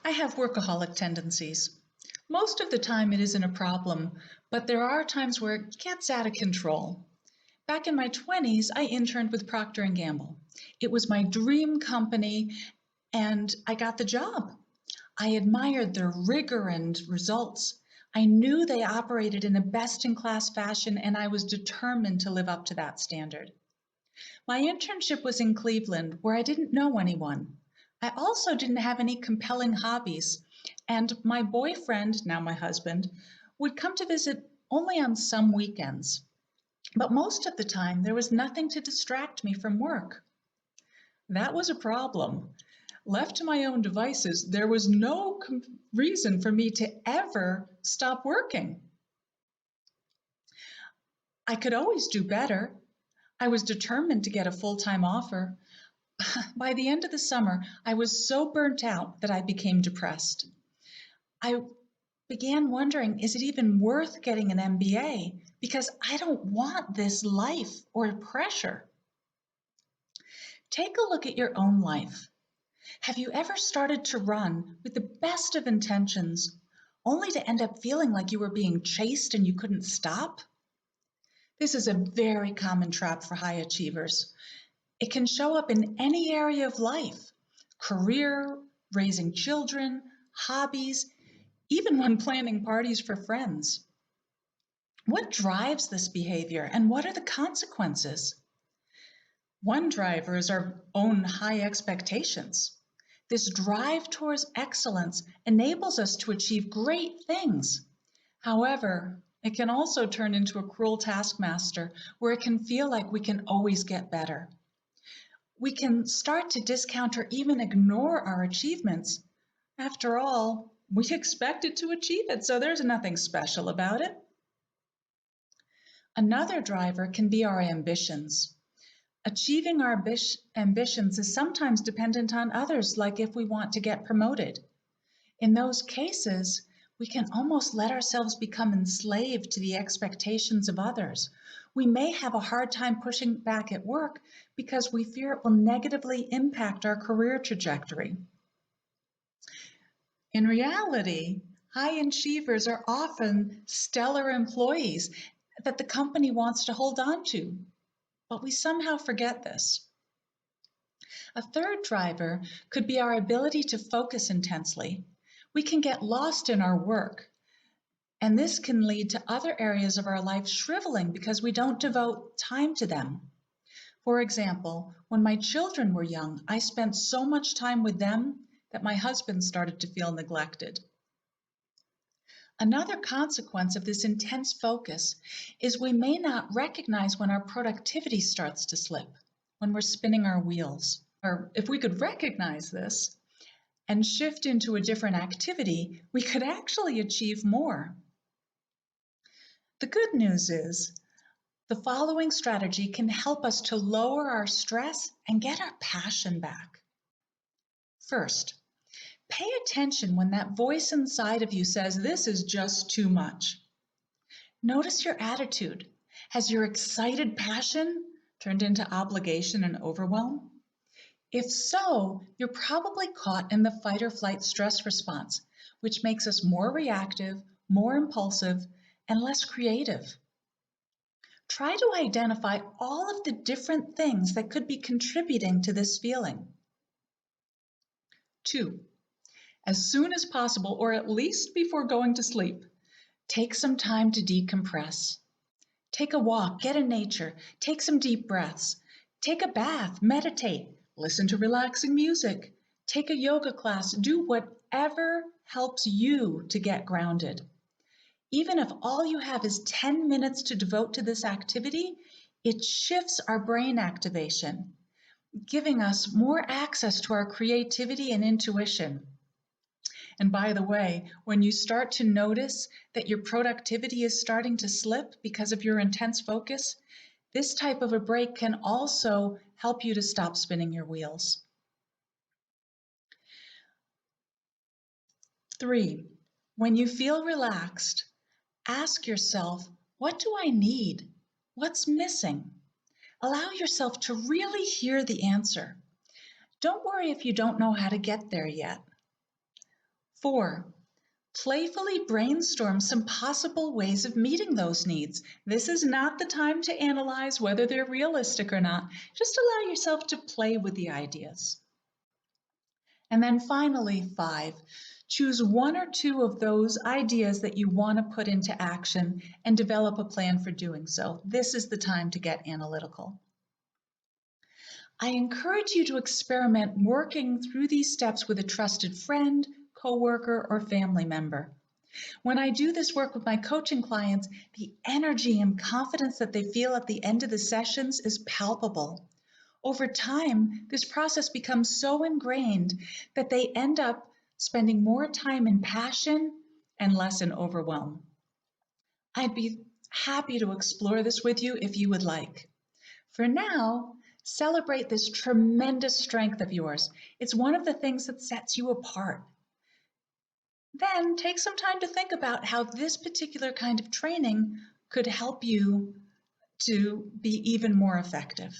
I have workaholic tendencies. Most of the time it isn't a problem, but there are times where it gets out of control. Back in my 20s, I interned with Procter& Gamble. It was my dream company and I got the job. I admired their rigor and results. I knew they operated in a best-in-class fashion and I was determined to live up to that standard. My internship was in Cleveland, where I didn't know anyone. I also didn't have any compelling hobbies, and my boyfriend, now my husband, would come to visit only on some weekends. But most of the time, there was nothing to distract me from work. That was a problem. Left to my own devices, there was no reason for me to ever stop working. I could always do better. I was determined to get a full-time offer. By the end of the summer, I was so burnt out that I became depressed. I began wondering, is it even worth getting an MBA? Because I don't want this life or pressure. Take a look at your own life. Have you ever started to run with the best of intentions, only to end up feeling like you were being chased and you couldn't stop? This is a very common trap for high achievers. It can show up in any area of life: career, raising children, hobbies, even when planning parties for friends. What drives this behavior and what are the consequences? One driver is our own high expectations. This drive towards excellence enables us to achieve great things. However, it can also turn into a cruel taskmaster where it can feel like we can always get better. We can start to discount or even ignore our achievements. After all, we expected to achieve it, so there's nothing special about it. Another driver can be our ambitions. Achieving our ambitions is sometimes dependent on others, like if we want to get promoted. In those cases, we can almost let ourselves become enslaved to the expectations of others. We may have a hard time pushing back at work because we fear it will negatively impact our career trajectory. In reality, high achievers are often stellar employees that the company wants to hold on to, but we somehow forget this. A third driver could be our ability to focus intensely. We can get lost in our work, and this can lead to other areas of our life shriveling because we don't devote time to them. For example, when my children were young, I spent so much time with them that my husband started to feel neglected. Another consequence of this intense focus is we may not recognize when our productivity starts to slip, when we're spinning our wheels. Or if we could recognize this and shift into a different activity, we could actually achieve more. The good news is the following strategy can help us to lower our stress and get our passion back. First, pay attention when that voice inside of you says, "This is just too much." Notice your attitude. Has your excited passion turned into obligation and overwhelm? If so, you're probably caught in the fight or flight stress response, which makes us more reactive, more impulsive, and less creative. Try to identify all of the different things that could be contributing to this feeling. 2, as soon as possible, or at least before going to sleep, take some time to decompress. Take a walk, get in nature, take some deep breaths, take a bath, meditate, listen to relaxing music, take a yoga class, do whatever helps you to get grounded. Even if all you have is 10 minutes to devote to this activity, it shifts our brain activation, giving us more access to our creativity and intuition. And by the way, when you start to notice that your productivity is starting to slip because of your intense focus, this type of a break can also help you to stop spinning your wheels. 3, when you feel relaxed, ask yourself, what do I need? What's missing? Allow yourself to really hear the answer. Don't worry if you don't know how to get there yet. 4, playfully brainstorm some possible ways of meeting those needs. This is not the time to analyze whether they're realistic or not. Just allow yourself to play with the ideas. And then finally, 5, choose 1 or 2 of those ideas that you want to put into action and develop a plan for doing so. This is the time to get analytical. I encourage you to experiment working through these steps with a trusted friend, coworker, or family member. When I do this work with my coaching clients, the energy and confidence that they feel at the end of the sessions is palpable. Over time, this process becomes so ingrained that they end up spending more time in passion and less in overwhelm. I'd be happy to explore this with you if you would like. For now, celebrate this tremendous strength of yours. It's one of the things that sets you apart. Then take some time to think about how this particular kind of training could help you to be even more effective.